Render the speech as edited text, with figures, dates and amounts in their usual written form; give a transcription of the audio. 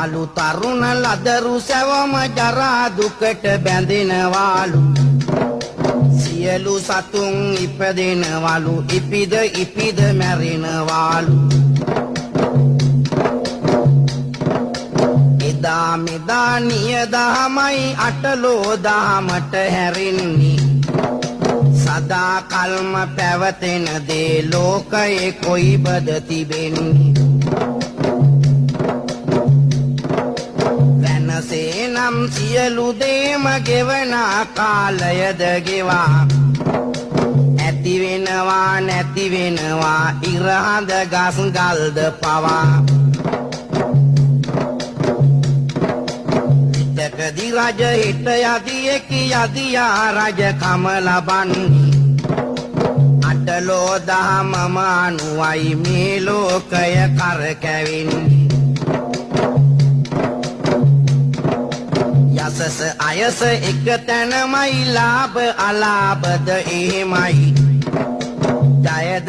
දෙනවාලු තරුණ ලදරු සැවම ජරා දුකට බැඳෙනවාලු සියලු සතුන් ඉපදෙනවාලු ඉපිද මැරෙනවාලු එදා මෙදා නියදහමයි අටලෝ දහමට හැරෙන්නේ සදා කල්ම පැවතෙන දේ ලෝකයේ කොයිබද තිබෙන්නේ වෙනසේනම් සියලු දේම ගෙවන කාලයද ගෙවා ඇති වෙනවා නැති වෙනවා ඉරහඳ ගස් ගල්ද පවා කදී රජ හිට යදියා රජකම ලබන්නේ අටලෝ දහමම අනුවයි මේ ලෝකය කරකැවෙන්නේ යසස අයස එක තැනමයි ලාභ අලාභද එහෙමයි ජයද